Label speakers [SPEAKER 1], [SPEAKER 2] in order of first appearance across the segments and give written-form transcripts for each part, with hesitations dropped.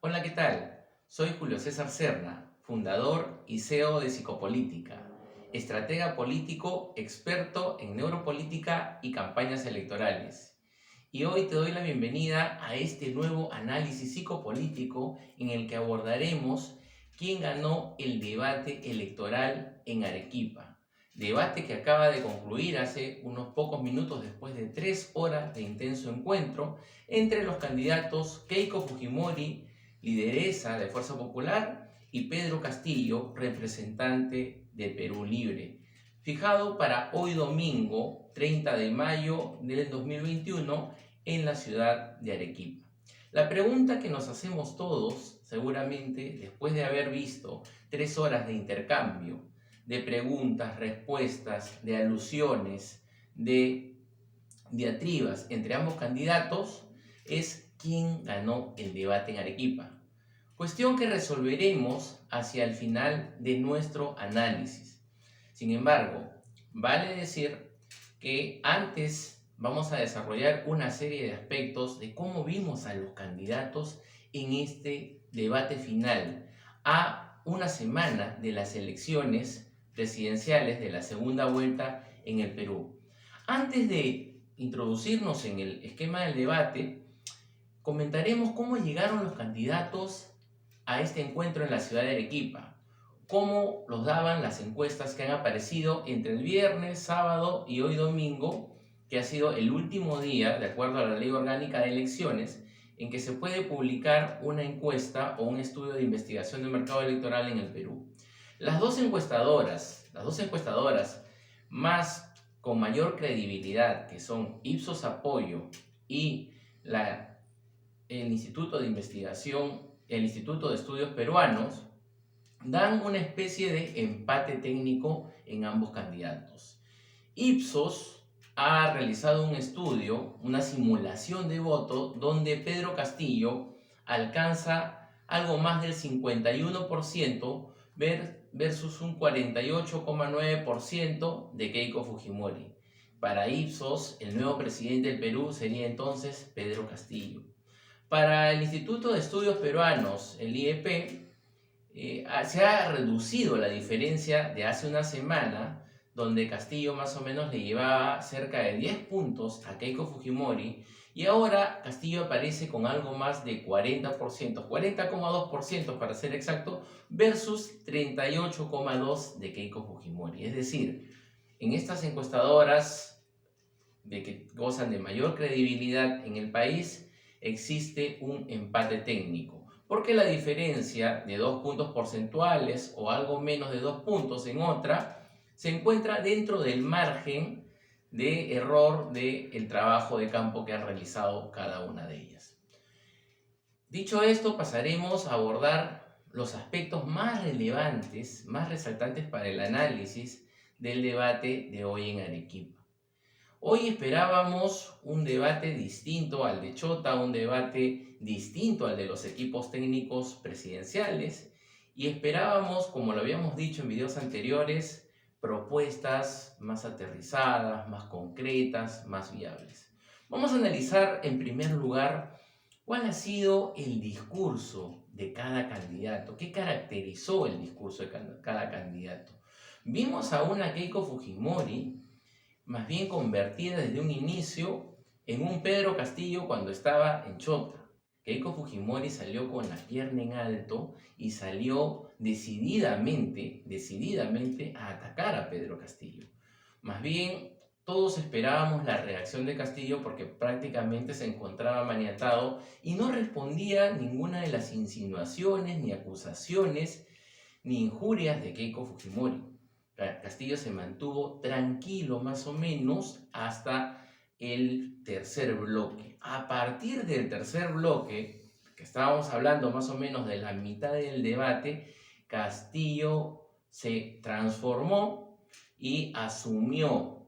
[SPEAKER 1] Hola, ¿qué tal? Soy Julio César Serna, fundador y CEO de Psicopolítica, estratega político experto en neuropolítica y campañas electorales. Y hoy te doy la bienvenida a este nuevo análisis psicopolítico en el que abordaremos quién ganó el debate electoral en Arequipa. Debate que acaba de concluir hace unos pocos minutos después de 3 horas de intenso encuentro entre los candidatos Keiko Fujimori, lideresa de Fuerza Popular, y Pedro Castillo, representante de Perú Libre, fijado para hoy domingo 30 de mayo del 2021 en la ciudad de Arequipa. La pregunta que nos hacemos todos, seguramente, después de haber visto 3 horas de intercambio, de preguntas, respuestas, de alusiones, de diatribas entre ambos candidatos, es quién ganó el debate en Arequipa. Cuestión que resolveremos hacia el final de nuestro análisis. Sin embargo, vale decir que antes vamos a desarrollar una serie de aspectos de cómo vimos a los candidatos en este debate final, a una semana de las elecciones presidenciales de la segunda vuelta en el Perú. Antes de introducirnos en el esquema del debate, comentaremos cómo llegaron los candidatos a este encuentro en la ciudad de Arequipa, cómo los daban las encuestas que han aparecido entre el viernes, sábado y hoy domingo, que ha sido el último día, de acuerdo a la Ley Orgánica de Elecciones, en que se puede publicar una encuesta o un estudio de investigación del mercado electoral en el Perú. Las dos encuestadoras más con mayor credibilidad, que son Ipsos Apoyo y el Instituto de Investigación, el Instituto de Estudios Peruanos, dan una especie de empate técnico en ambos candidatos. Ipsos ha realizado un estudio, una simulación de voto, donde Pedro Castillo alcanza algo más del 51% versus un 48,9% de Keiko Fujimori. Para Ipsos, el nuevo presidente del Perú sería entonces Pedro Castillo. Para el Instituto de Estudios Peruanos, el IEP, se ha reducido la diferencia de hace una semana, donde Castillo más o menos le llevaba cerca de 10 puntos a Keiko Fujimori, y ahora Castillo aparece con algo más de 40%, 40,2% para ser exacto, versus 38,2% de Keiko Fujimori. Es decir, en estas encuestadoras de que gozan de mayor credibilidad en el país, existe un empate técnico, porque la diferencia de 2 puntos porcentuales o algo menos de 2 puntos en otra se encuentra dentro del margen de error del trabajo de campo que han realizado cada una de ellas. Dicho esto, pasaremos a abordar los aspectos más relevantes, más resaltantes para el análisis del debate de hoy en Arequipa. Hoy esperábamos un debate distinto al de Chota, un debate distinto al de los equipos técnicos presidenciales, y esperábamos, como lo habíamos dicho en videos anteriores, propuestas más aterrizadas, más concretas, más viables. Vamos a analizar en primer lugar cuál ha sido el discurso de cada candidato, qué caracterizó el discurso de cada candidato. Vimos a una Keiko Fujimori más bien convertida desde un inicio en un Pedro Castillo cuando estaba en Chota. Keiko Fujimori salió con la pierna en alto y salió decididamente a atacar a Pedro Castillo. Más bien, todos esperábamos la reacción de Castillo porque prácticamente se encontraba maniatado y no respondía ninguna de las insinuaciones, ni acusaciones, ni injurias de Keiko Fujimori. Castillo se mantuvo tranquilo más o menos hasta el tercer bloque. A partir del tercer bloque, que estábamos hablando más o menos de la mitad del debate, Castillo se transformó y asumió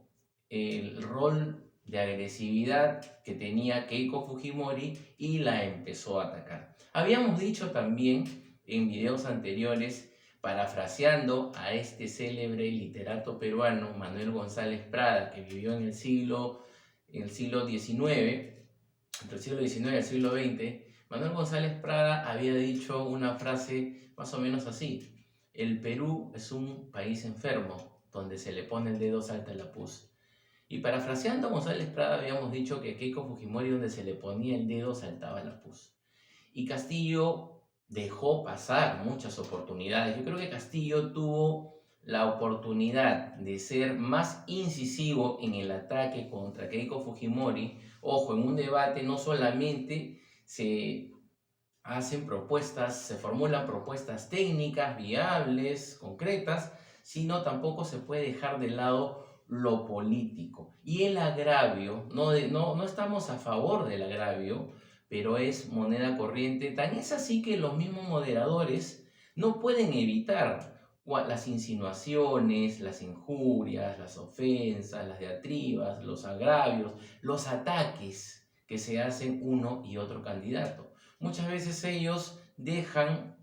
[SPEAKER 1] el rol de agresividad que tenía Keiko Fujimori y la empezó a atacar. Habíamos dicho también en videos anteriores, parafraseando a este célebre literato peruano, Manuel González Prada, que vivió en el siglo XIX, entre el siglo XIX y el siglo XX, Manuel González Prada había dicho una frase más o menos así: el Perú es un país enfermo, donde se le pone el dedo salta la pus. Y parafraseando a González Prada habíamos dicho que Keiko Fujimori donde se le ponía el dedo saltaba la pus. Y Castillo dejó pasar muchas oportunidades. Yo creo que Castillo tuvo la oportunidad de ser más incisivo en el ataque contra Keiko Fujimori. Ojo, en un debate no solamente se hacen propuestas, se formulan propuestas técnicas, viables, concretas, sino tampoco se puede dejar de lado lo político. Y el agravio, no estamos a favor del agravio, pero es moneda corriente. Tan es así que los mismos moderadores no pueden evitar las insinuaciones, las injurias, las ofensas, las diatribas, los agravios, los ataques que se hacen uno y otro candidato. Muchas veces ellos dejan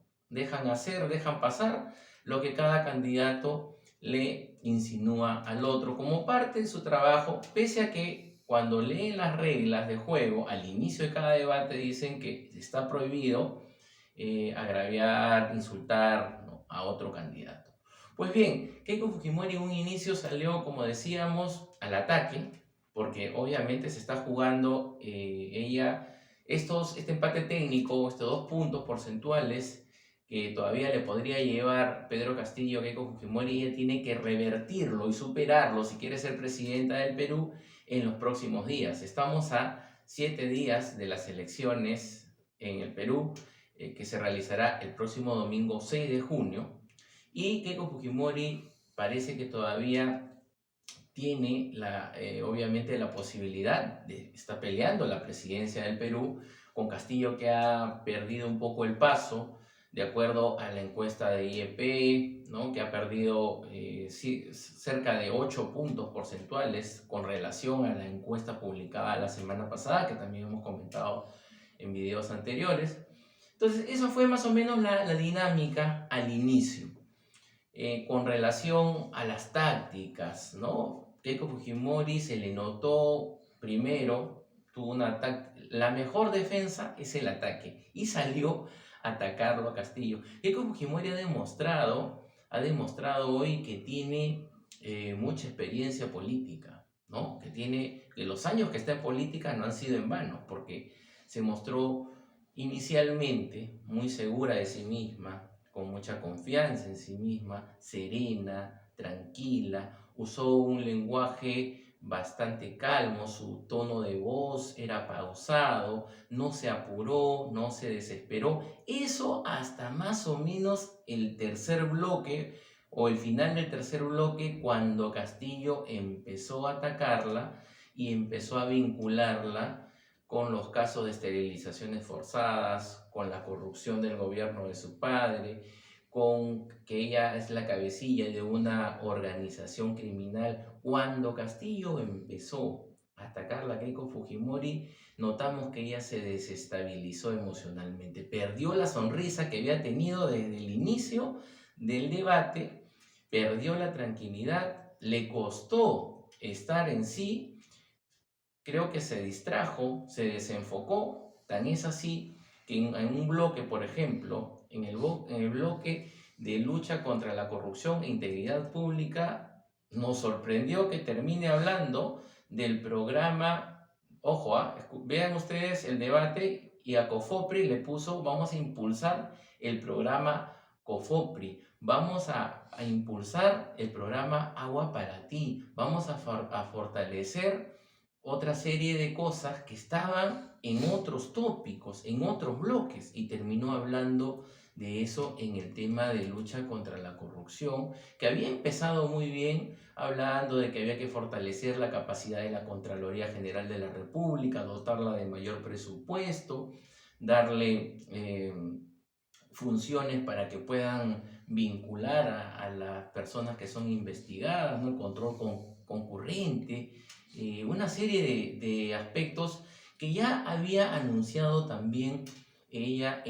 [SPEAKER 1] pasar lo que cada candidato le insinúa al otro como parte de su trabajo, pese a que cuando leen las reglas de juego al inicio de cada debate dicen que está prohibido agraviar, insultar, ¿no?, a otro candidato. Pues bien, Keiko Fujimori en un inicio salió, como decíamos, al ataque, porque obviamente se está jugando este empate técnico, estos 2 puntos porcentuales que todavía le podría llevar Pedro Castillo a Keiko Fujimori. Ella tiene que revertirlo y superarlo si quiere ser presidenta del Perú en los próximos días. Estamos a 7 días de las elecciones en el Perú, que se realizará el próximo domingo 6 de junio, y Keiko Fujimori parece que todavía tiene obviamente la posibilidad de estar peleando la presidencia del Perú con Castillo, que ha perdido un poco el paso de acuerdo a la encuesta de IEP, ¿no?, que ha perdido cerca de 8 puntos porcentuales con relación a la encuesta publicada la semana pasada, que también hemos comentado en videos anteriores. Entonces, esa fue más o menos la dinámica al inicio. Con relación a las tácticas, ¿no? Keiko Fujimori se le notó primero, la mejor defensa es el ataque, y salió a atacarlo a Castillo. Keiko Fujimori ha demostrado hoy que tiene mucha experiencia política, ¿no? Que los años que está en política no han sido en vano, porque se mostró inicialmente muy segura de sí misma, con mucha confianza en sí misma, serena, tranquila, usó un lenguaje bastante calmo, su tono de voz era pausado, no se apuró, no se desesperó. Eso hasta más o menos el tercer bloque o el final del tercer bloque, cuando Castillo empezó a atacarla y empezó a vincularla con los casos de esterilizaciones forzadas, con la corrupción del gobierno de su padre, con que ella es la cabecilla de una organización criminal. Cuando Castillo empezó a atacar a Keiko Fujimori, notamos que ella se desestabilizó emocionalmente, perdió la sonrisa que había tenido desde el inicio del debate, perdió la tranquilidad, le costó estar en sí. Creo que se distrajo, se desenfocó. Tan es así que en un bloque, por ejemplo, en el bloque de lucha contra la corrupción e integridad pública, nos sorprendió que termine hablando del programa. Ojo, vean ustedes el debate, y a COFOPRI le puso: vamos a impulsar el programa COFOPRI, vamos a impulsar el programa Agua para Ti, vamos a fortalecer otra serie de cosas que estaban en otros tópicos, en otros bloques, y terminó hablando de eso en el tema de lucha contra la corrupción, que había empezado muy bien hablando de que había que fortalecer la capacidad de la Contraloría General de la República, dotarla de mayor presupuesto, darle funciones para que puedan vincular a las personas que son investigadas, ¿no?, el control concurrente, una serie de aspectos que ya había anunciado también ella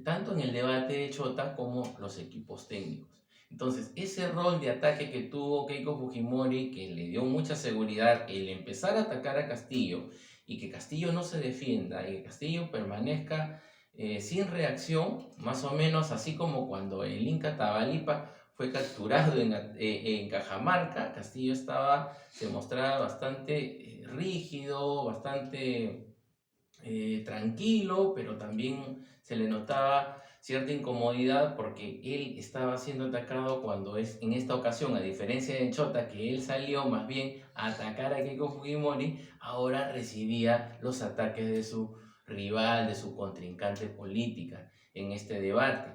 [SPEAKER 1] tanto en el debate de Chota como los equipos técnicos. Entonces, ese rol de ataque que tuvo Keiko Fujimori, que le dio mucha seguridad, el empezar a atacar a Castillo y que Castillo no se defienda y que Castillo permanezca sin reacción, más o menos así como cuando el Inca Tabalipa fue capturado en Cajamarca. Castillo se mostraba bastante rígido, bastante tranquilo, pero también se le notaba cierta incomodidad porque él estaba siendo atacado cuando en esta ocasión, a diferencia de Chota, que él salió más bien a atacar a Keiko Fujimori, ahora recibía los ataques de su rival, de su contrincante política en este debate.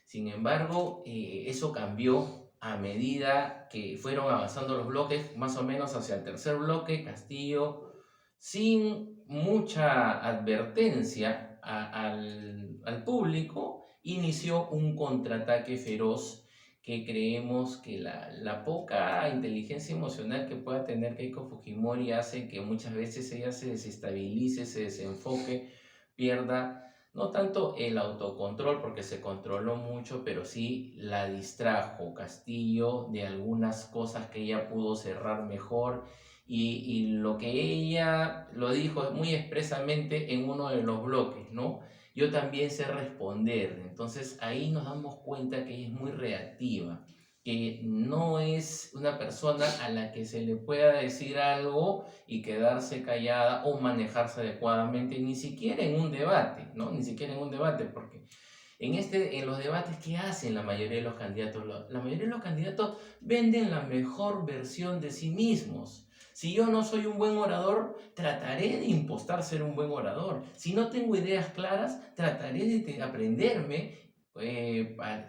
[SPEAKER 1] Sin embargo, eso cambió a medida que fueron avanzando los bloques, más o menos hacia el tercer bloque. Castillo, sin mucha advertencia al público, inició un contraataque feroz que creemos que la poca inteligencia emocional que pueda tener Keiko Fujimori hace que muchas veces ella se desestabilice, se desenfoque, pierda no tanto el autocontrol, porque se controló mucho, pero sí la distrajo Castillo de algunas cosas que ella pudo cerrar mejor. Y lo que ella lo dijo muy expresamente en uno de los bloques, ¿no? Yo también sé responder. Entonces ahí nos damos cuenta que ella es muy reactiva, que no es una persona a la que se le pueda decir algo y quedarse callada o manejarse adecuadamente, ni siquiera en un debate, ¿no? Ni siquiera en un debate, porque en los debates, ¿qué hacen la mayoría de los candidatos? La mayoría de los candidatos venden la mejor versión de sí mismos. Si yo no soy un buen orador, trataré de impostar ser un buen orador. Si no tengo ideas claras, trataré de aprenderme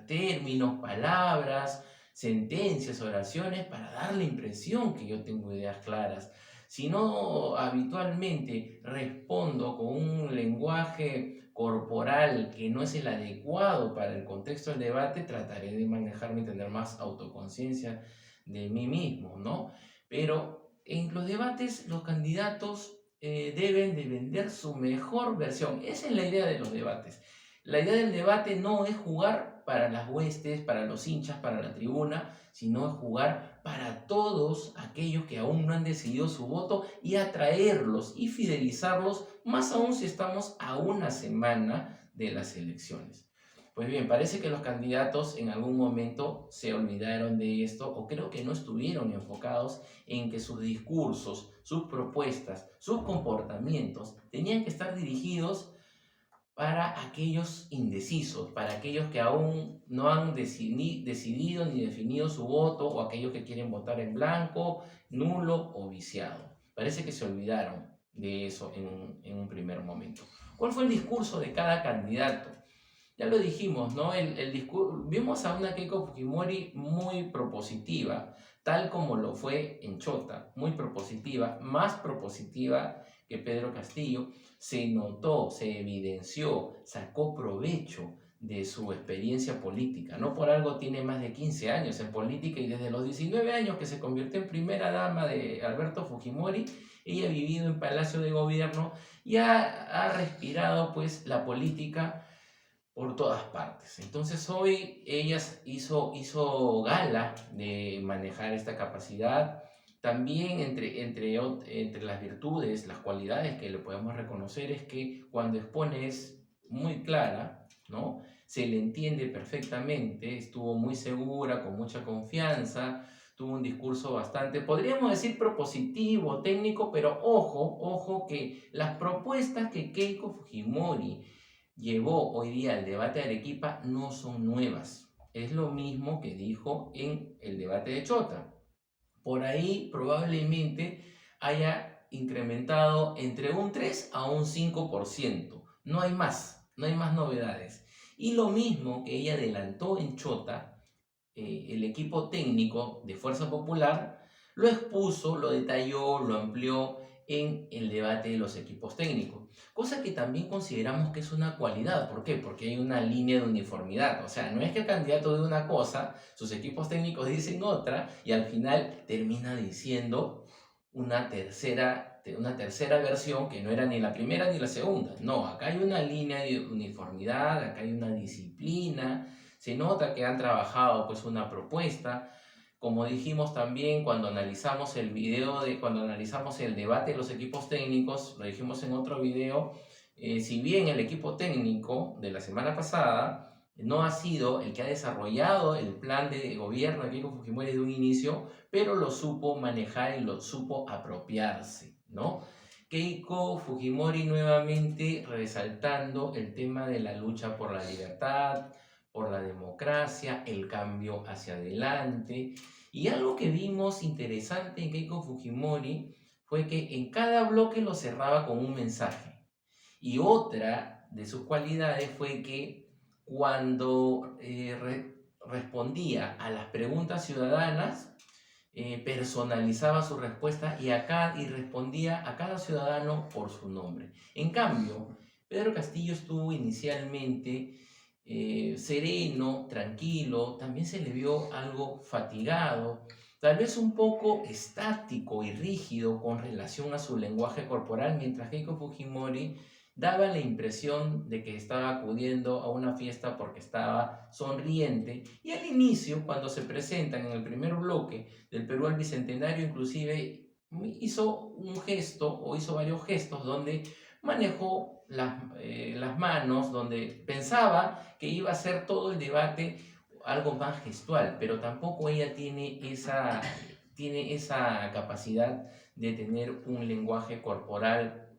[SPEAKER 1] términos, palabras, sentencias, oraciones, para dar la impresión que yo tengo ideas claras. Si no habitualmente respondo con un lenguaje corporal que no es el adecuado para el contexto del debate, trataré de manejarme y tener más autoconciencia de mí mismo, ¿no? Pero en los debates los candidatos deben de vender su mejor versión. Esa es la idea de los debates. La idea del debate no es jugar para las huestes, para los hinchas, para la tribuna, sino es jugar para todos aquellos que aún no han decidido su voto y atraerlos y fidelizarlos, más aún si estamos a una semana de las elecciones. Pues bien, parece que los candidatos en algún momento se olvidaron de esto, o creo que no estuvieron enfocados en que sus discursos, sus propuestas, sus comportamientos tenían que estar dirigidos para aquellos indecisos, para aquellos que aún no han decidido ni definido su voto, o aquellos que quieren votar en blanco, nulo o viciado. Parece que se olvidaron de eso en un primer momento. ¿Cuál fue el discurso de cada candidato? Ya lo dijimos, ¿no? Vimos a una Keiko Fujimori muy propositiva, tal como lo fue en Chota, muy propositiva, más propositiva que Pedro Castillo. Se notó, se evidenció, sacó provecho de su experiencia política. No por algo tiene más de 15 años en política, y desde los 19 años que se convirtió en primera dama de Alberto Fujimori, ella ha vivido en Palacio de Gobierno y ha respirado pues la política por todas partes. Entonces hoy ella hizo gala de manejar esta capacidad. También entre las virtudes, las cualidades que le podemos reconocer, es que cuando expone es muy clara, ¿no? Se le entiende perfectamente, estuvo muy segura, con mucha confianza, tuvo un discurso bastante, podríamos decir, propositivo, técnico, pero ojo que las propuestas que Keiko Fujimori llevó hoy día al debate de Arequipa no son nuevas. Es lo mismo que dijo en el debate de Chota. Por ahí probablemente haya incrementado entre un 3 a un 5%. No hay más novedades. Y lo mismo que ella adelantó en Chota, el equipo técnico de Fuerza Popular lo expuso, lo detalló, lo amplió en el debate de los equipos técnicos. Cosa que también consideramos que es una cualidad. ¿Por qué? Porque hay una línea de uniformidad. O sea, no es que el candidato de una cosa, sus equipos técnicos dicen otra, y al final termina diciendo una tercera versión que no era ni la primera ni la segunda. No, acá hay una línea de uniformidad, acá hay una disciplina. Se nota que han trabajado pues una propuesta. Como dijimos también cuando analizamos cuando analizamos el debate de los equipos técnicos, lo dijimos en otro video, si bien el equipo técnico de la semana pasada no ha sido el que ha desarrollado el plan de gobierno de Keiko Fujimori de un inicio, pero lo supo manejar y lo supo apropiarse, ¿no? Keiko Fujimori nuevamente resaltando el tema de la lucha por la libertad, por la democracia, el cambio hacia adelante. Y algo que vimos interesante en Keiko Fujimori fue que en cada bloque lo cerraba con un mensaje. Y otra de sus cualidades fue que cuando respondía a las preguntas ciudadanas, personalizaba su respuesta y respondía a cada ciudadano por su nombre. En cambio, Pedro Castillo estuvo inicialmente sereno, tranquilo, también se le vio algo fatigado, tal vez un poco estático y rígido con relación a su lenguaje corporal, mientras Keiko Fujimori daba la impresión de que estaba acudiendo a una fiesta porque estaba sonriente. Y al inicio, cuando se presentan en el primer bloque del Perú al Bicentenario, inclusive hizo un gesto o hizo varios gestos donde manejó las manos, donde pensaba que iba a ser todo el debate algo más gestual, pero tampoco ella tiene esa capacidad de tener un lenguaje corporal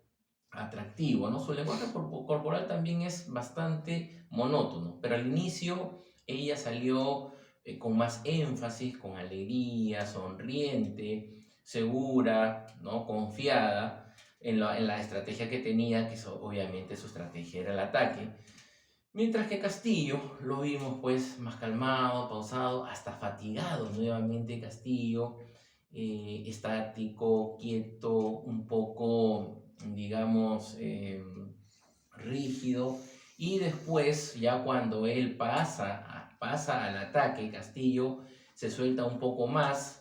[SPEAKER 1] atractivo, ¿no? Su lenguaje corporal también es bastante monótono, pero al inicio ella salió con más énfasis, con alegría, sonriente, segura, ¿no? Confiada en la estrategia que tenía, que obviamente su estrategia era el ataque. Mientras que Castillo lo vimos pues más calmado, pausado, hasta fatigado nuevamente Castillo, estático, quieto, un poco, digamos, rígido. Y después, ya cuando él pasa al ataque, Castillo se suelta un poco más,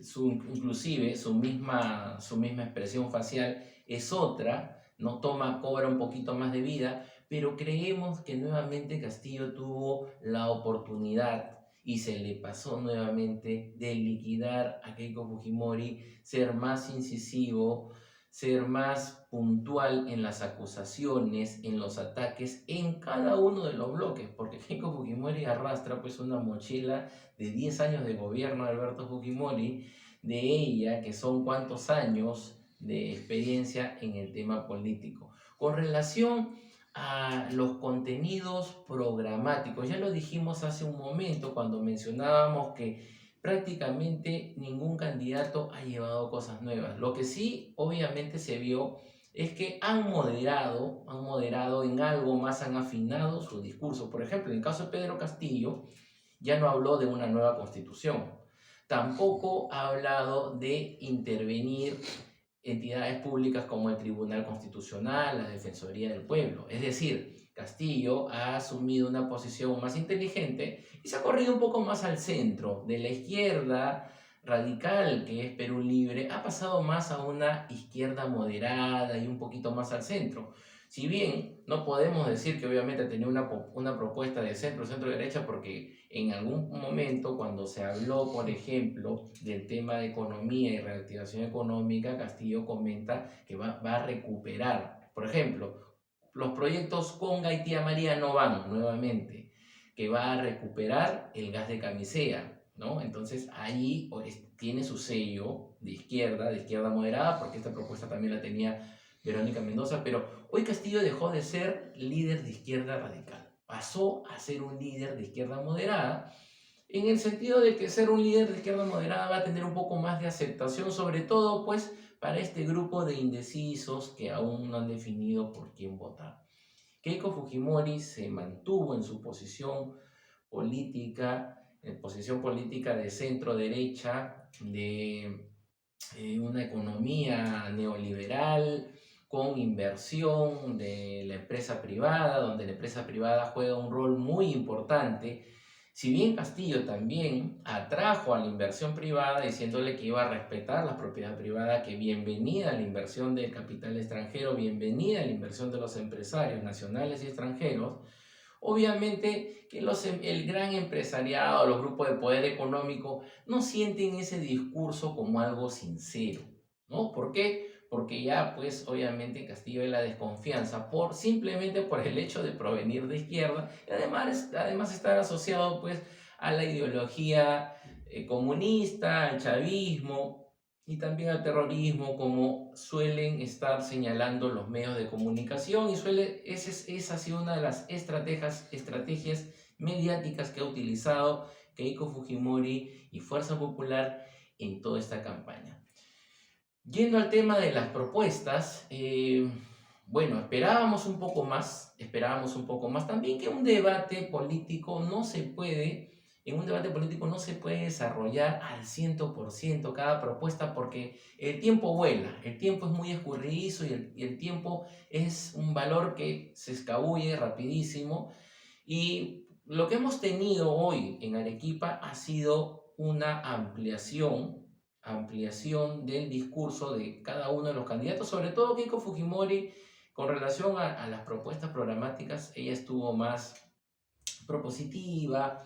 [SPEAKER 1] inclusive su misma expresión facial es otra, no cobra un poquito más de vida, pero creemos que nuevamente Castillo tuvo la oportunidad y se le pasó nuevamente de liquidar a Keiko Fujimori, ser más incisivo, ser más puntual en las acusaciones, en los ataques, en cada uno de los bloques, porque Keiko Fujimori arrastra pues una mochila de 10 años de gobierno de Alberto Fujimori, de ella que son cuántos años de experiencia en el tema político. Con relación a los contenidos programáticos, ya lo dijimos hace un momento cuando mencionábamos que prácticamente ningún candidato ha llevado cosas nuevas. Lo que sí, obviamente, se vio es que han moderado en algo más, han afinado su discurso. Por ejemplo, en el caso de Pedro Castillo, ya no habló de una nueva constitución. Tampoco ha hablado de intervenir entidades públicas como el Tribunal Constitucional, la Defensoría del Pueblo. Es decir, Castillo ha asumido una posición más inteligente y se ha corrido un poco más al centro. De la izquierda radical, que es Perú Libre, ha pasado más a una izquierda moderada y un poquito más al centro. Si bien no podemos decir que obviamente tenía una propuesta de centro-derecha, porque en algún momento cuando se habló, por ejemplo, del tema de economía y reactivación económica, Castillo comenta que va a recuperar, por ejemplo, los proyectos Conga y Tía María no van nuevamente, que va a recuperar el gas de camisea, ¿no? Entonces ahí tiene su sello de izquierda moderada, porque esta propuesta también la tenía Verónica Mendoza, pero hoy Castillo dejó de ser líder de izquierda radical, pasó a ser un líder de izquierda moderada, en el sentido de que ser un líder de izquierda moderada va a tener un poco más de aceptación, sobre todo pues para este grupo de indecisos que aún no han definido por quién votar. Keiko Fujimori se mantuvo en su posición política de centro derecha, de una economía neoliberal con inversión de la empresa privada, donde la empresa privada juega un rol muy importante. Si bien Castillo también atrajo a la inversión privada diciéndole que iba a respetar la propiedad privada, que bienvenida a la inversión del capital extranjero, bienvenida a la inversión de los empresarios nacionales y extranjeros, obviamente que el gran empresariado, los grupos de poder económico, no sienten ese discurso como algo sincero, ¿no? ¿Por qué? porque ya pues obviamente Castillo hay la desconfianza simplemente por el hecho de provenir de izquierda y además estar asociado pues a la ideología comunista, al chavismo y también al terrorismo, como suelen estar señalando los medios de comunicación, y esa ha sido una de las estrategias mediáticas que ha utilizado Keiko Fujimori y Fuerza Popular en toda esta campaña. Yendo al tema de las propuestas, bueno, esperábamos un poco más, también que un debate político no se puede, en un debate político no se puede desarrollar al 100% cada propuesta, porque el tiempo vuela, el tiempo es muy escurridizo y el tiempo es un valor que se escabulle rapidísimo. Y lo que hemos tenido hoy en Arequipa ha sido una ampliación del discurso de cada uno de los candidatos, sobre todo Keiko Fujimori. Con relación a las propuestas programáticas, ella estuvo más propositiva,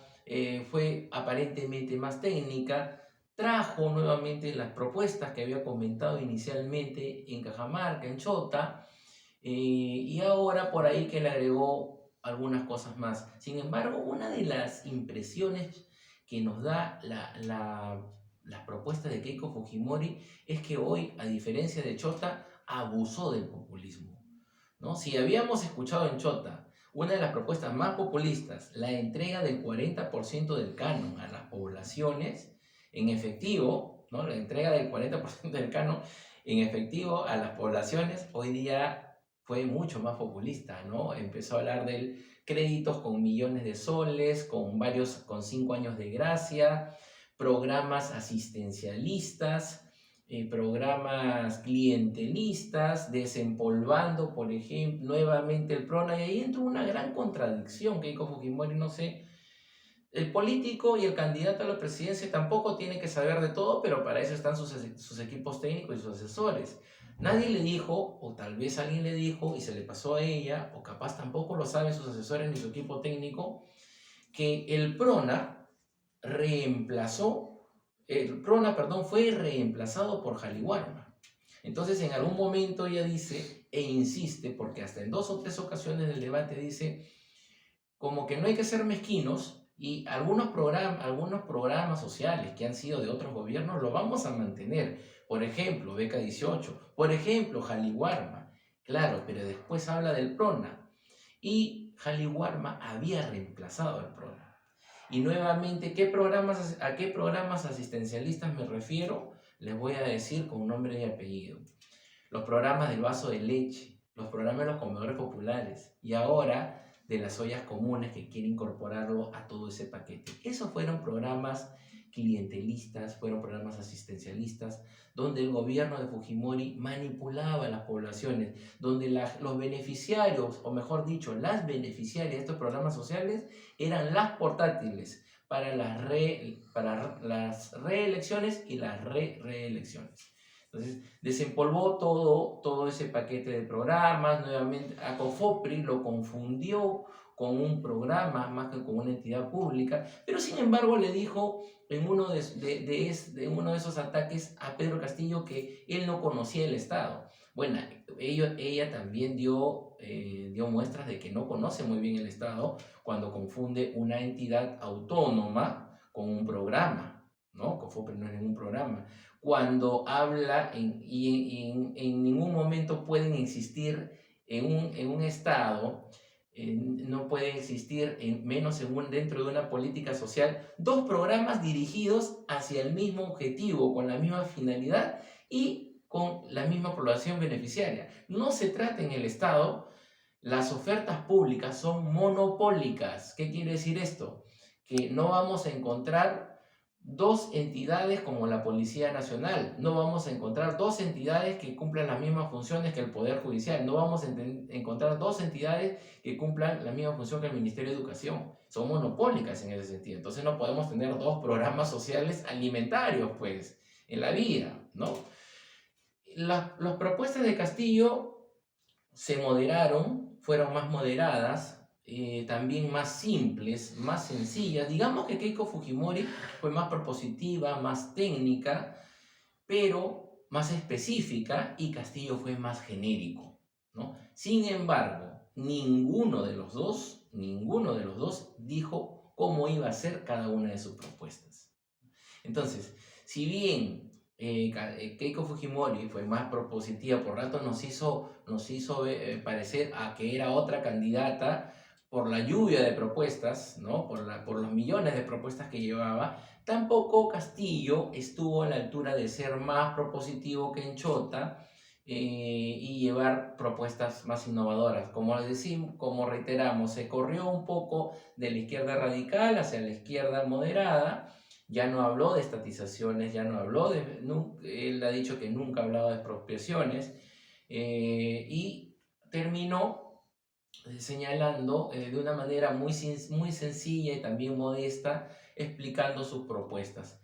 [SPEAKER 1] fue aparentemente más técnica, trajo nuevamente las propuestas que había comentado inicialmente en Cajamarca, en Chota, y ahora por ahí que le agregó algunas cosas más. Sin embargo, una de las impresiones que nos da las propuestas de Keiko Fujimori es que hoy, a diferencia de Chota, abusó del populismo, ¿no? Si habíamos escuchado en Chota una de las propuestas más populistas, la entrega del 40% del canon a las poblaciones en efectivo, ¿no? La entrega del 40% del canon en efectivo a las poblaciones, hoy día fue mucho más populista, ¿no? Empezó a hablar de créditos con millones de soles, con 5 años de gracia, programas asistencialistas, programas clientelistas, desempolvando, por ejemplo, nuevamente el PRONA, y ahí entra una gran contradicción. Keiko Fujimori, no sé, el político y el candidato a la presidencia tampoco tiene que saber de todo, pero para eso están sus equipos técnicos y sus asesores. Nadie le dijo, o tal vez alguien le dijo y se le pasó a ella, o capaz tampoco lo saben sus asesores ni su equipo técnico, que el PRONA fue reemplazado por Jaliwarma. Entonces, en algún momento ella dice e insiste, porque hasta en 2 o 3 ocasiones del debate dice, como que no hay que ser mezquinos, y algunos programas sociales que han sido de otros gobiernos lo vamos a mantener. Por ejemplo, Beca 18, por ejemplo, Jaliwarma. Claro, pero después habla del PRONA. Y Jaliwarma había reemplazado al PRONA. Y nuevamente, ¿a qué programas asistencialistas me refiero? Les voy a decir con nombre y apellido. Los programas del vaso de leche, los programas de los comedores populares, y ahora de las ollas comunes, que quiere incorporarlo a todo ese paquete. Esos fueron programas clientelistas, fueron programas asistencialistas, donde el gobierno de Fujimori manipulaba a las poblaciones, donde los beneficiarios, o mejor dicho, las beneficiarias de estos programas sociales eran las portátiles para las reelecciones y las reelecciones. Entonces, desempolvó todo ese paquete de programas. Nuevamente, a COFOPRI lo confundió con un programa más que con una entidad pública, pero sin embargo le dijo en uno de uno de esos ataques a Pedro Castillo que él no conocía el Estado. Bueno, ella también dio muestras de que no conoce muy bien el Estado cuando confunde una entidad autónoma con un programa, ¿no? COFOPRI no es ningún programa. Cuando habla y en ningún momento pueden existir en un Estado, no puede existir, dentro de una política social, 2 programas dirigidos hacia el mismo objetivo, con la misma finalidad y con la misma población beneficiaria. No se trata en el Estado, las ofertas públicas son monopólicas. ¿Qué quiere decir esto? Que no vamos a encontrar 2 entidades como la Policía Nacional, no vamos a encontrar 2 entidades que cumplan las mismas funciones que el Poder Judicial, no vamos a encontrar 2 entidades que cumplan la misma función que el Ministerio de Educación. Son monopólicas en ese sentido. Entonces no podemos tener 2 programas sociales alimentarios, pues, en la vida, ¿no? Las propuestas de Castillo se moderaron, fueron más moderadas, también más simples, más sencillas. Digamos que Keiko Fujimori fue más propositiva, más técnica, pero más específica y Castillo fue más genérico, ¿no? Sin embargo, ninguno de los dos dijo cómo iba a ser cada una de sus propuestas. Entonces, si bien Keiko Fujimori fue más propositiva, por rato nos hizo parecer a que era otra candidata por la lluvia de propuestas, ¿no? Por los millones de propuestas que llevaba, tampoco Castillo estuvo a la altura de ser más propositivo que Enchota y llevar propuestas más innovadoras. Como decimos, como reiteramos, se corrió un poco de la izquierda radical hacia la izquierda moderada. Ya no habló de estatizaciones, ya no habló él ha dicho que nunca ha hablado de expropiaciones y terminó señalando de una manera muy sencilla y también modesta, explicando sus propuestas.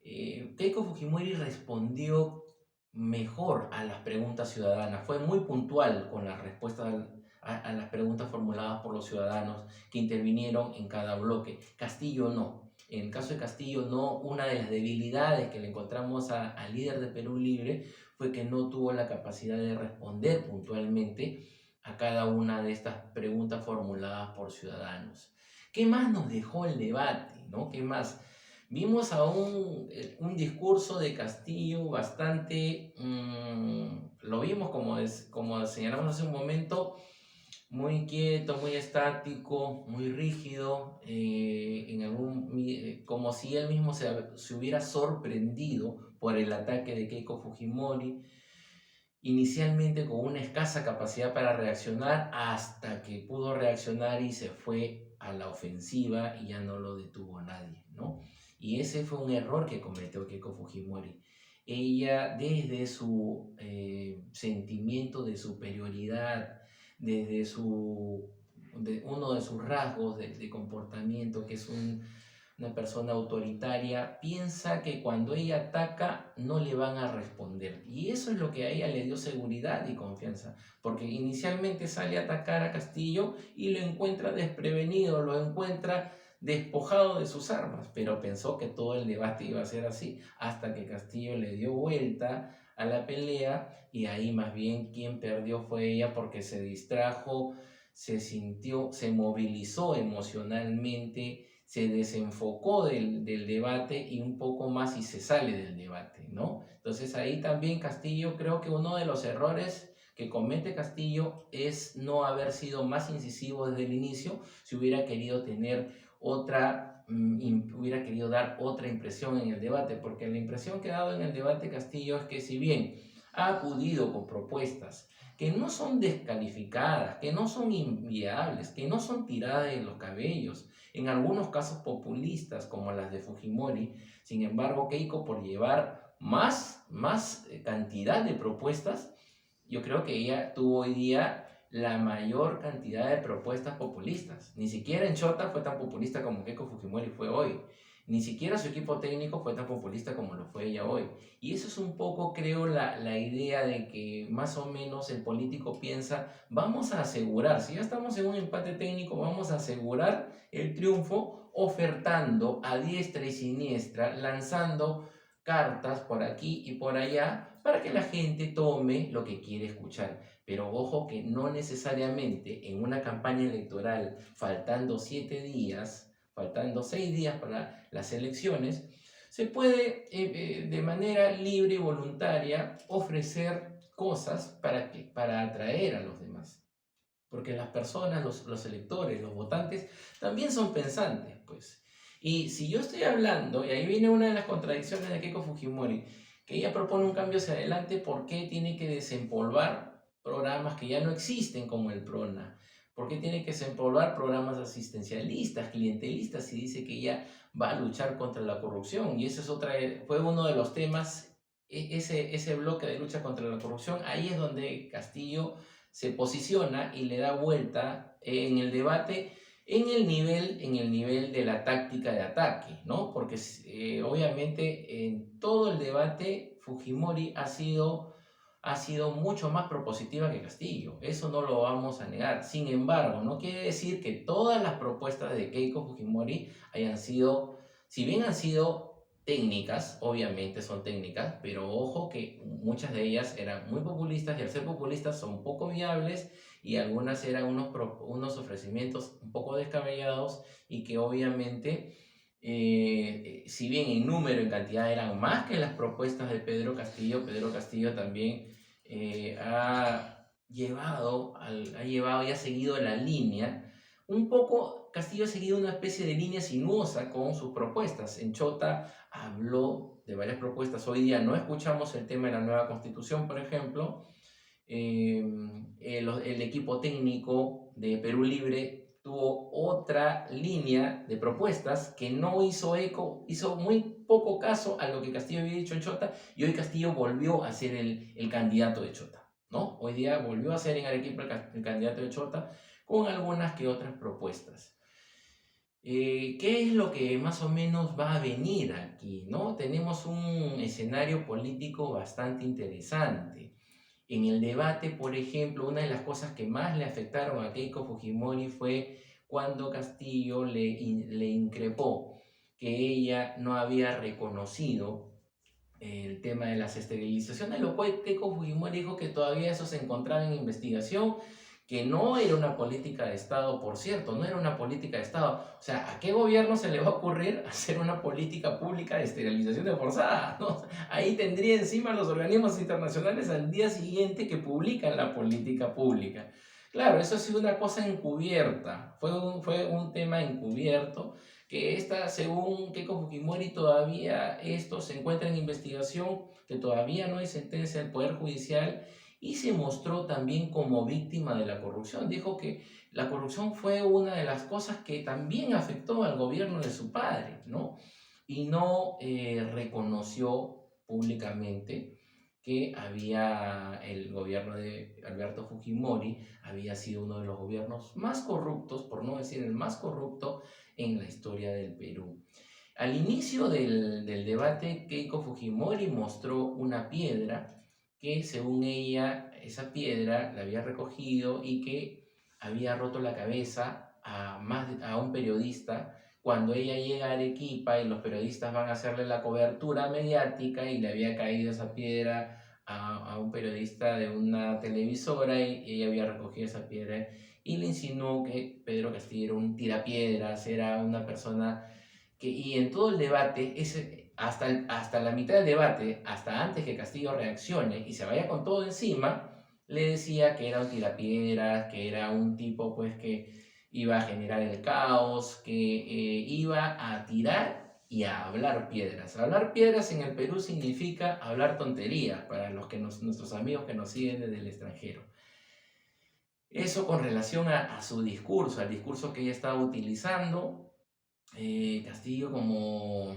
[SPEAKER 1] Keiko Fujimori respondió mejor a las preguntas ciudadanas, fue muy puntual con las respuestas a las preguntas formuladas por los ciudadanos que intervinieron en cada bloque. Castillo no. En el caso de Castillo, no, una de las debilidades que le encontramos al líder de Perú Libre fue que no tuvo la capacidad de responder puntualmente a cada una de estas preguntas formuladas por ciudadanos. ¿Qué más nos dejó el debate? ¿No? ¿Qué más? Vimos a un discurso de Castillo bastante, lo vimos como señalamos hace un momento, muy inquieto, muy estático, muy rígido, como si él mismo se hubiera sorprendido por el ataque de Keiko Fujimori, inicialmente con una escasa capacidad para reaccionar, hasta que pudo reaccionar y se fue a la ofensiva y ya no lo detuvo nadie, ¿no? Y ese fue un error que cometió Keiko Fujimori. Ella, desde su sentimiento de superioridad, desde uno de sus rasgos de comportamiento, que es una persona autoritaria, piensa que cuando ella ataca no le van a responder. Y eso es lo que a ella le dio seguridad y confianza, porque inicialmente sale a atacar a Castillo y lo encuentra desprevenido, lo encuentra despojado de sus armas, pero pensó que todo el debate iba a ser así, hasta que Castillo le dio vuelta a la pelea y ahí más bien quien perdió fue ella, porque se distrajo, se movilizó emocionalmente, se desenfocó del debate y un poco más y se sale del debate, ¿no? Entonces ahí también Castillo, creo que uno de los errores que comete Castillo es no haber sido más incisivo desde el inicio, si hubiera querido tener hubiera querido dar otra impresión en el debate, porque la impresión que ha dado en el debate Castillo es que, si bien ha acudido con propuestas que no son descalificadas, que no son inviables, que no son tiradas de los cabellos, en algunos casos populistas como las de Fujimori, sin embargo Keiko, por llevar más cantidad de propuestas, yo creo que ella tuvo hoy día la mayor cantidad de propuestas populistas. Ni siquiera Enchota fue tan populista como Keiko Fujimori fue hoy. Ni siquiera su equipo técnico fue tan populista como lo fue ella hoy. Y eso es un poco, creo, la idea de que más o menos el político piensa, vamos a asegurar, si ya estamos en un empate técnico, vamos a asegurar el triunfo ofertando a diestra y siniestra, lanzando cartas por aquí y por allá para que la gente tome lo que quiere escuchar. Pero ojo que no necesariamente en una campaña electoral, faltando 7 días, faltando 6 días para las elecciones, se puede de manera libre y voluntaria ofrecer cosas para atraer a los demás. Porque las personas, los electores, los votantes, también son pensantes, pues. Y si yo estoy hablando, y ahí viene una de las contradicciones de Keiko Fujimori, que ella propone un cambio hacia adelante, ¿por qué tiene que desempolvar programas que ya no existen como el PRONA? ¿Por qué tiene que desempolvar programas asistencialistas, clientelistas, y dice que ella va a luchar contra la corrupción? Y ese fue uno de los temas, ese bloque de lucha contra la corrupción. Ahí es donde Castillo se posiciona y le da vuelta en el debate en el nivel de la táctica de ataque, ¿no? Porque obviamente en todo el debate Fujimori ha sido mucho más propositiva que Castillo, eso no lo vamos a negar. Sin embargo, no quiere decir que todas las propuestas de Keiko Fujimori hayan sido, si bien han sido técnicas, obviamente son técnicas, pero ojo que muchas de ellas eran muy populistas y al ser populistas son poco viables y algunas eran unos ofrecimientos un poco descabellados y que obviamente, si bien en número, en cantidad eran más que las propuestas de Pedro Castillo también ha llevado y ha seguido la línea. Un poco, Castillo ha seguido una especie de línea sinuosa con sus propuestas. En Chota habló de varias propuestas. Hoy día no escuchamos el tema de la nueva constitución, por ejemplo. El equipo técnico de Perú Libre tuvo otra línea de propuestas que no hizo eco, hizo muy poco caso a lo que Castillo había dicho en Chota y hoy Castillo volvió a ser el candidato de Chota, ¿no? Hoy día volvió a ser en Arequipa el candidato de Chota con algunas que otras propuestas. ¿Qué es lo que más o menos va a venir aquí, no? Tenemos un escenario político bastante interesante. En el debate, por ejemplo, una de las cosas que más le afectaron a Keiko Fujimori fue cuando Castillo le increpó que ella no había reconocido el tema de las esterilizaciones, lo cual Keiko Fujimori dijo que todavía eso se encontraba en investigación, que no era una política de Estado, por cierto, no era una política de Estado. O sea, ¿a qué gobierno se le va a ocurrir hacer una política pública de esterilización de forzada? ¿No? Ahí tendría encima los organismos internacionales al día siguiente que publican la política pública. Claro, eso ha sido una cosa encubierta, fue un tema encubierto que según Keiko Fujimori, todavía esto se encuentra en investigación, que todavía no hay sentencia del Poder Judicial y se mostró también como víctima de la corrupción. Dijo que la corrupción fue una de las cosas que también afectó al gobierno de su padre, ¿no? Y no reconoció públicamente que el gobierno de Alberto Fujimori había sido uno de los gobiernos más corruptos, por no decir el más corrupto, en la historia del Perú. Al inicio del debate, Keiko Fujimori mostró una piedra que, según ella, esa piedra la había recogido y que había roto la cabeza a un periodista cuando ella llega a Arequipa y los periodistas van a hacerle la cobertura mediática y le había caído esa piedra a un periodista de una televisora y ella había recogido esa piedra y le insinuó que Pedro Castillo era un tirapiedras, era una persona que, y en todo el debate, hasta la mitad del debate, hasta antes que Castillo reaccione y se vaya con todo encima, le decía que era un tirapiedras, que era un tipo pues que iba a generar el caos, que iba a tirar y a hablar piedras. Hablar piedras en el Perú significa hablar tonterías para nuestros amigos que nos siguen desde el extranjero. Eso con relación a su discurso, al discurso que ella estaba utilizando. Castillo como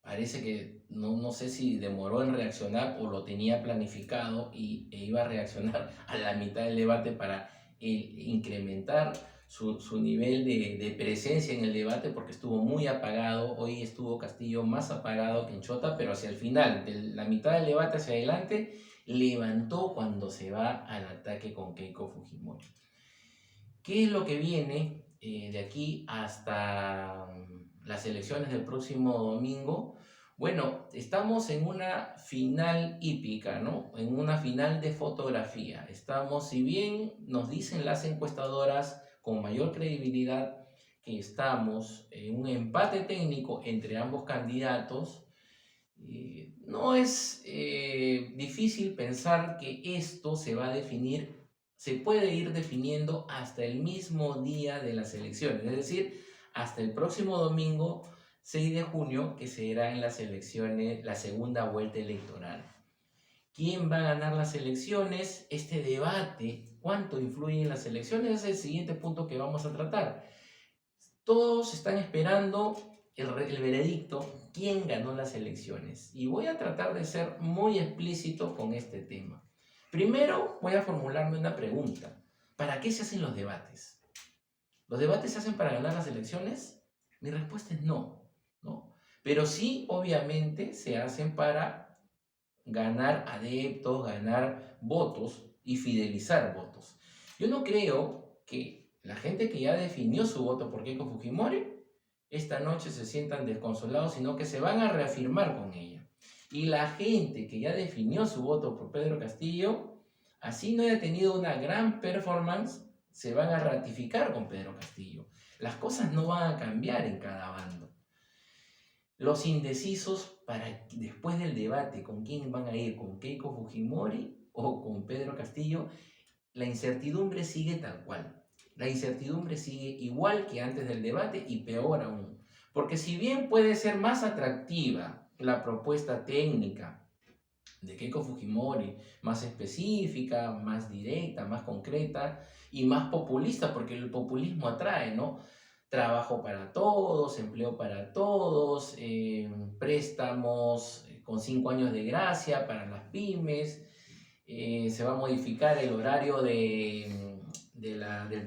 [SPEAKER 1] parece que no sé si demoró en reaccionar o lo tenía planificado e iba a reaccionar a la mitad del debate para incrementar su nivel de presencia en el debate porque estuvo muy apagado. Hoy estuvo Castillo más apagado que en Chota, pero hacia el final, de la mitad del debate hacia adelante, levantó cuando se va al ataque con Keiko Fujimori. ¿Qué es lo que viene de aquí hasta las elecciones del próximo domingo? Bueno, estamos en una final hípica, ¿no? En una final de fotografía. Estamos, si bien nos dicen las encuestadoras con mayor credibilidad que estamos en un empate técnico entre ambos candidatos, no es difícil pensar que esto se puede ir definiendo hasta el mismo día de las elecciones, es decir, hasta el próximo domingo 6 de junio, que será en las elecciones, la segunda vuelta electoral. ¿Quién va a ganar las elecciones? Este debate, ¿cuánto influye en las elecciones? Es el siguiente punto que vamos a tratar. Todos están esperando el veredicto, quién ganó las elecciones. Y voy a tratar de ser muy explícito con este tema. Primero voy a formularme una pregunta. ¿Para qué se hacen los debates? ¿Los debates se hacen para ganar las elecciones? Mi respuesta es no, ¿no? Pero sí, obviamente, se hacen para ganar adeptos, ganar votos y fidelizar votos. Yo no creo que la gente que ya definió su voto por Keiko Fujimori esta noche se sientan desconsolados, sino que se van a reafirmar con ella. Y la gente que ya definió su voto por Pedro Castillo, así no haya tenido una gran performance, se van a ratificar con Pedro Castillo. Las cosas no van a cambiar en cada bando. Los indecisos, para después del debate, ¿con quién van a ir? ¿Con Keiko Fujimori o con Pedro Castillo? La incertidumbre sigue tal cual. La incertidumbre sigue igual que antes del debate y peor aún. Porque si bien puede ser más atractiva la propuesta técnica de Keiko Fujimori, más específica, más directa, más concreta y más populista, porque el populismo atrae, ¿no? Trabajo para todos, empleo para todos, préstamos con 5 años de gracia para las pymes, se va a modificar el horario del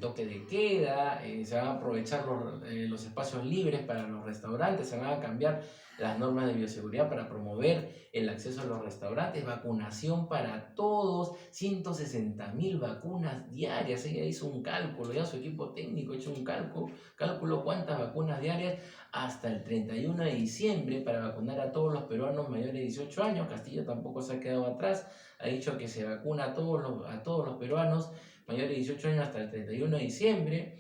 [SPEAKER 1] toque de queda, se van a aprovechar los espacios libres para los restaurantes, se van a cambiar las normas de bioseguridad para promover el acceso a los restaurantes, vacunación para todos, 160.000 vacunas diarias. Ella hizo un cálculo, ya su equipo técnico ha hecho un cálculo cuántas vacunas diarias hasta el 31 de diciembre para vacunar a todos los peruanos mayores de 18 años. Castillo tampoco se ha quedado atrás, ha dicho que se vacuna a todos los peruanos mayores de 18 años hasta el 31 de diciembre.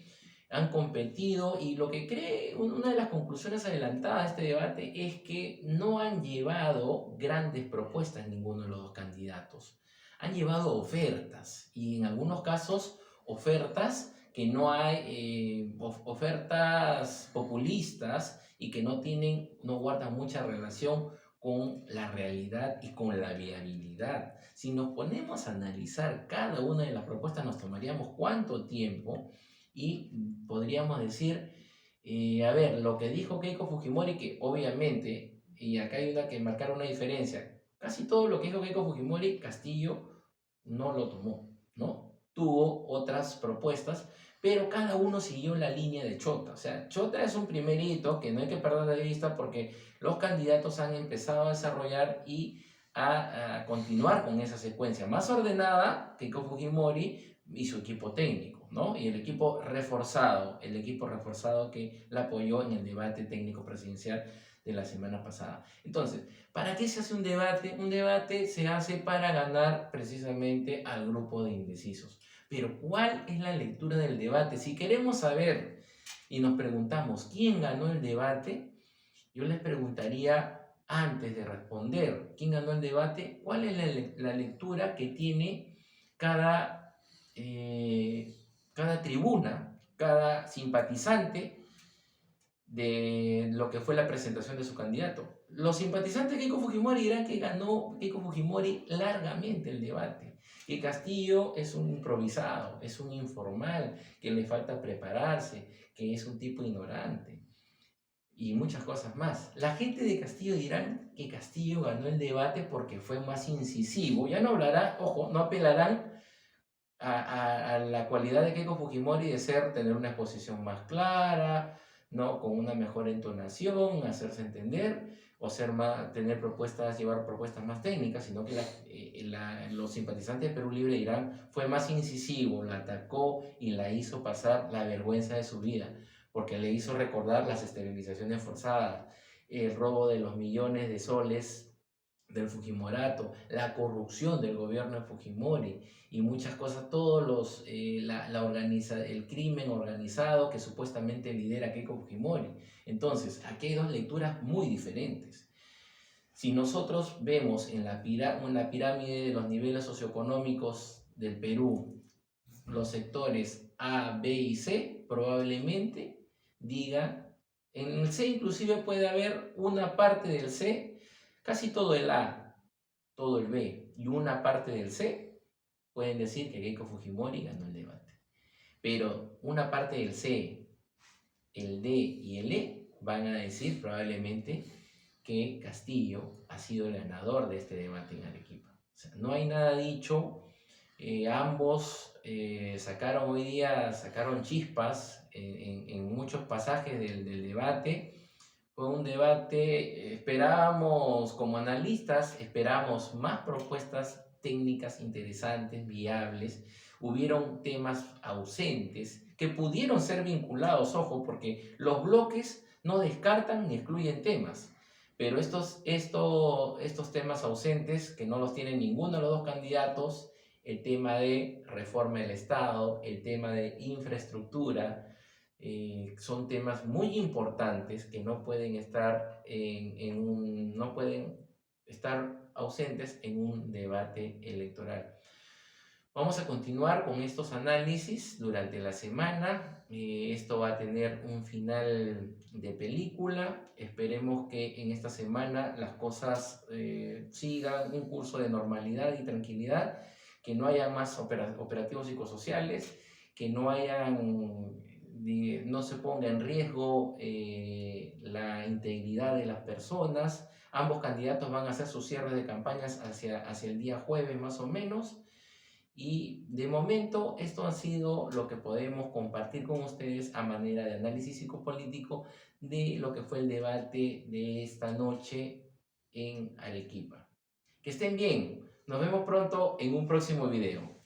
[SPEAKER 1] Han competido y lo que cree, una de las conclusiones adelantadas de este debate es que no han llevado grandes propuestas ninguno de los dos candidatos. Han llevado ofertas y en algunos casos ofertas que no hay, ofertas populistas y que no guardan mucha relación con la realidad y con la viabilidad. Si nos ponemos a analizar cada una de las propuestas, nos tomaríamos cuánto tiempo y podríamos decir, a ver, lo que dijo Keiko Fujimori, que obviamente, y acá hay que marcar una diferencia, casi todo lo que dijo Keiko Fujimori, Castillo no lo tomó, ¿no? Tuvo otras propuestas, pero cada uno siguió la línea de Chota. O sea, Chota es un primer hito que no hay que perder de vista porque los candidatos han empezado a desarrollar y a continuar con esa secuencia más ordenada que Keiko Fujimori y su equipo técnico, ¿no? Y el equipo reforzado que la apoyó en el debate técnico presidencial de la semana pasada. Entonces, ¿para qué se hace un debate? Un debate se hace para ganar precisamente al grupo de indecisos. Pero ¿cuál es la lectura del debate? Si queremos saber y nos preguntamos quién ganó el debate, yo les preguntaría antes de responder quién ganó el debate, ¿cuál es la lectura que tiene cada, cada tribuna, cada simpatizante de lo que fue la presentación de su candidato? Los simpatizantes de Keiko Fujimori dirán que ganó Keiko Fujimori largamente el debate, que Castillo es un improvisado, es un informal, que le falta prepararse, que es un tipo ignorante y muchas cosas más. La gente de Castillo dirán que Castillo ganó el debate porque fue más incisivo. Ya no hablará, ojo, no apelarán a la cualidad de Keiko Fujimori de tener una exposición más clara, ¿no? Con una mejor entonación, hacerse entender, o tener propuestas, llevar propuestas más técnicas, sino que los simpatizantes de Perú Libre dirán, fue más incisivo, la atacó y la hizo pasar la vergüenza de su vida, porque le hizo recordar las esterilizaciones forzadas, el robo de los millones de soles del Fujimorato, la corrupción del gobierno de Fujimori y muchas cosas, el crimen organizado que supuestamente lidera Keiko Fujimori. Entonces, aquí hay dos lecturas muy diferentes. Si nosotros vemos en la pirámide de los niveles socioeconómicos del Perú, los sectores A, B y C, probablemente diga, en el C inclusive puede haber una parte del C, casi todo el A, todo el B y una parte del C, pueden decir que Keiko Fujimori ganó el debate. Pero una parte del C, el D y el E van a decir probablemente que Castillo ha sido el ganador de este debate en Arequipa. O sea, no hay nada dicho, ambos sacaron chispas en muchos pasajes del debate. Fue un debate, esperábamos, como analistas, esperábamos más propuestas técnicas interesantes, viables. Hubieron temas ausentes que pudieron ser vinculados, ojo, porque los bloques no descartan ni excluyen temas, pero estos temas ausentes, que no los tiene ninguno de los dos candidatos, el tema de reforma del Estado, el tema de infraestructura, son temas muy importantes que no pueden estar no pueden estar ausentes en un debate electoral. Vamos a continuar con estos análisis durante la semana. Esto va a tener un final de película. Esperemos que en esta semana las cosas sigan un curso de normalidad y tranquilidad, que no haya más operativos psicosociales, que no se ponga en riesgo la integridad de las personas. Ambos candidatos van a hacer sus cierres de campañas hacia el día jueves más o menos. Y de momento esto ha sido lo que podemos compartir con ustedes a manera de análisis psicopolítico de lo que fue el debate de esta noche en Arequipa. Que estén bien. Nos vemos pronto en un próximo video.